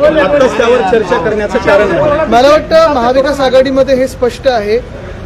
आताच त्यावर चर्चा करण्याचं कारण आहे? मला वाटतं महाविकास आघाडीमध्ये हे स्पष्ट आहे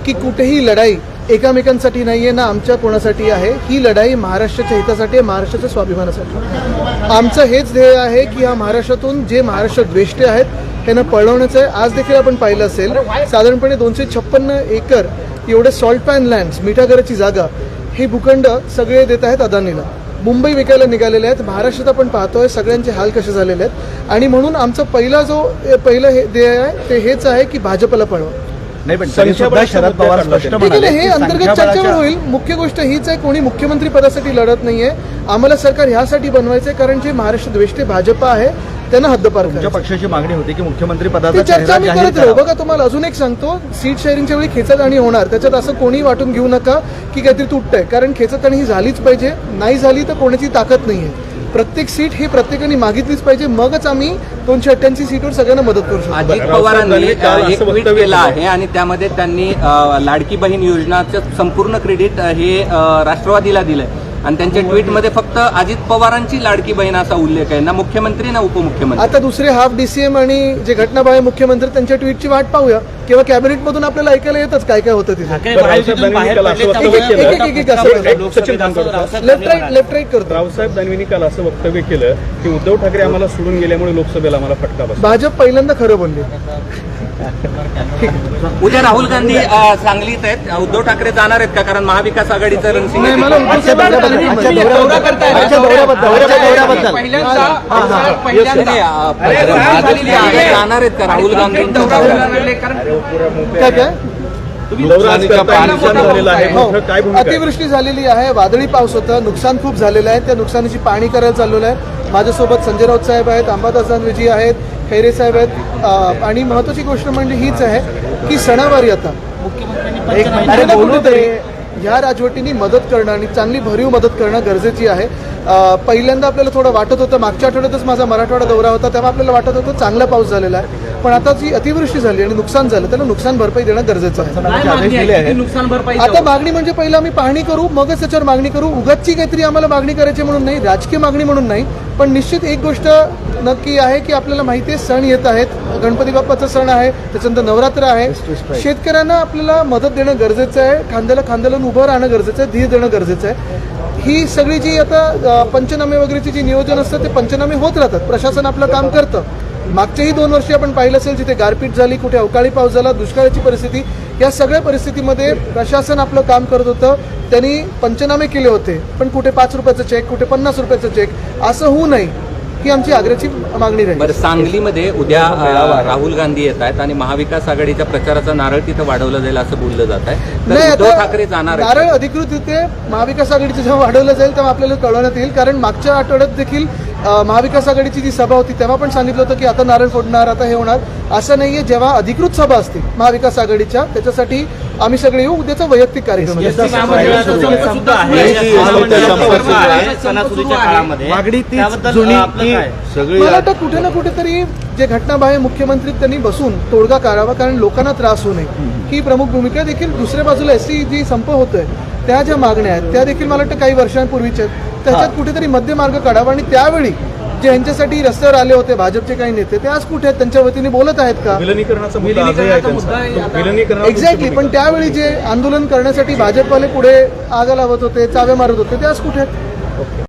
की कुठेही लढाई एकामेकांसाठी नाहीये ना आमच्या कोणासाठी आहे. ही लढाई महाराष्ट्राच्या हितासाठी आहे, महाराष्ट्राच्या स्वाभिमानासाठी. आमचं हेच ध्येय आहे की हा महाराष्ट्रातून जे महाराष्ट्र द्वेष्टे आहेत त्यांना पळवण्याचं आहे. आज देखील आपण पाहिलं असेल साधारणपणे 256 एकर एवढे सॉल्ट पॅन लँड्स मिठागराची जागा हे भूखंड सगळे देत आहेत अदानीला. मुंबई विकायला निघालेले आहेत. महाराष्ट्रात आपण पाहतोय सगळ्यांचे हाल कसे झालेले आहेत आणि म्हणून आमचं पहिलं हे ध्येय आहे ते हेच आहे की भाजपला पळवा. नाही पण शरद पवार स्पष्ट म्हणाले हे अंतर्गत चर्चेवर होईल. मुख्य गोष्ट हीच आहे कोणी मुख्यमंत्री पदासाठी लढत नाहीये. आम्हाला सरकार ह्यासाठी बनवायचंय कारण जे महाराष्ट्र द्वेष्टे भाजप आहे त्यांना हद्दपार तुमच्या पक्षाची मागणी होती की मुख्यमंत्री ती पदाचा चर्चा मी करत राहू. बघा तुम्हाला अजून एक सांगतो सीट शेअरिंगच्या वेळी खेचताणी होणार. त्याच्यात असं कोणी वाटून घेऊ नका की काहीतरी तुटतंय कारण खेचताणी ही झालीच पाहिजे. नाही झाली तर कोणाची ताकद नाहीये. प्रत्येक सीट ही प्रत्येकाने मागितलीच पाहिजे मगच आम्ही 288 सीटवर सगळ्यांना मदत करू शकतो. अजित पवारांनी एक ट्विट केलं आहे आणि त्यामध्ये त्यांनी लाडकी बहीण योजनाचं संपूर्ण क्रेडिट हे राष्ट्रवादीला दिलंय आणि त्यांच्या ट्विटमध्ये फक्त अजित पवारांची लाडकी बहीण असा उल्लेख आहे, ना मुख्यमंत्री ना उपमुख्यमंत्री. आता दुसरे हाफ डीसीएम आणि जे घटनाबाह्य मुख्यमंत्री त्यांच्या ट्विटची वाट पाहूया किंवा कॅबिनेटमधून आपल्याला ऐकायला येतच काय काय होतं तिथे. लेफ्ट राईट करतो. रावसाहेब दानवेंनी काल असं वक्तव्य केलं की उद्धव ठाकरे आम्हाला सोडून गेल्यामुळे लोकसभेला आम्हाला फटका बसला. भाजप पहिल्यांदा खरं बोलले. उद्या राहुल गांधी सांगलीत आहेत. उद्धव ठाकरे जाणार आहेत का? कारण महाविकास आघाडीचं रणसिंग नाही मला जाणार आहेत का राहुल गांधी? काय काय काय अतिवृष्टी झालेली आहे, वादळी पाऊस होता, नुकसान खूप झालेलं आहे. त्या नुकसानीची पाहणी करायला चाललेलं आहे. माझ्यासोबत संजय राऊत साहेब आहेत, अंबादास दानवेजी आहेत, खैरे साहेब आहेत आणि महत्वाची गोष्ट म्हणजे हीच आहे की सणावारी आता कुठेतरी ह्या राजवटींनी मदत करणं आणि चांगली भरीव मदत करणं गरजेची आहे. पहिल्यांदा आपल्याला थोडं वाटत होतं, मागच्या आठवड्यातच माझा मराठवाडा दौरा होता तेव्हा आपल्याला वाटत होतं चांगला पाऊस झालेला आहे. पण आता जी अतिवृष्टी झाली आणि नुकसान झालं त्याला नुकसान भरपाई देणं गरजेचं आहे. आता मागणी म्हणजे पहिलं आम्ही पाहणी करू मगच त्याच्यावर मागणी करू. उगाचची काहीतरी आम्हाला मागणी करायची म्हणून नाही, राजकीय मागणी म्हणून नाही. पण निश्चित एक गोष्ट नक्की आहे की आपल्याला माहिती आहे सण येत आहेत. गणपती बाप्पाचा सण आहे, त्याच्यानंतर नवरात्र आहे. शेतकऱ्यांना आपल्याला मदत देणं गरजेचं आहे. खांद्याला खांद्याला उभं राहणं गरजेचं आहे, धीर देणं गरजेचं आहे. ही सगळी जी आता पंचनामे वगैरेची जी नियोजन असतं ते पंचनामे होत राहतात. प्रशासन आपलं काम करतं. मागच्याही 2 वर्षी आपण पाहिलं असेल जिथे गारपीट झाली, कुठे अवकाळी पाऊस झाला, दुष्काळाची परिस्थिती, या सगळ्या परिस्थितीमध्ये प्रशासन आपलं काम करत होतं. त्यांनी पंचनामे केले होते पण कुठे 5 रुपयाचा चेक, कुठे 50 रुपयाचा चेक, असं होऊ नये ही आमची आग्रहाची मागणी राहील. बरं, सांगलीमध्ये उद्या राहुल गांधी येत आहेत आणि महाविकास आघाडीच्या प्रचाराचा नारळ तिथं वाढवलं जाईल असं बोललं जात आहे. नाही, उद्धव ठाकरे जाणार नारळ अधिकृतरित्या महाविकास आघाडीचं जेव्हा वाढवलं जाईल तेव्हा आपल्याला कळवण्यात येईल. कारण मागच्या आठवड्यात देखील महाविकास आघाडीची जी सभा होती तेव्हा पण सांगितलं होतं की आता नारळ फोडणार, आता हे होणार. असं नाहीये. जेव्हा अधिकृत सभा असते महाविकास आघाडीच्या त्याच्यासाठी आम्ही सगळे येऊ. उद्याचा वैयक्तिक कार्यक्रम मला वाटतं कुठे ना कुठेतरी जे घटनाबाह्य मुख्यमंत्री त्यांनी बसून तोडगा काढावा कारण लोकांना त्रास होऊ नये ही प्रमुख भूमिका. देखील दुसऱ्या बाजूला एसटी जी संप होतोय त्या ज्या मागण्या आहेत त्या देखील मला वाटतं काही वर्षांपूर्वीच्या त्याच्यात कुठेतरी मध्यमार्ग काढावा. आणि त्यावेळी जे यांच्यासाठी रस्त्यावर आले होते भाजपचे काही नेते ते आज कुठे आहेत? त्यांच्या वतीने बोलत आहेत का? एक्झॅक्टली. पण त्यावेळी जे आंदोलन करण्यासाठी भाजपवाले पुढे आग लावत होते, चावे मारत होते ते आज कुठे आहेत?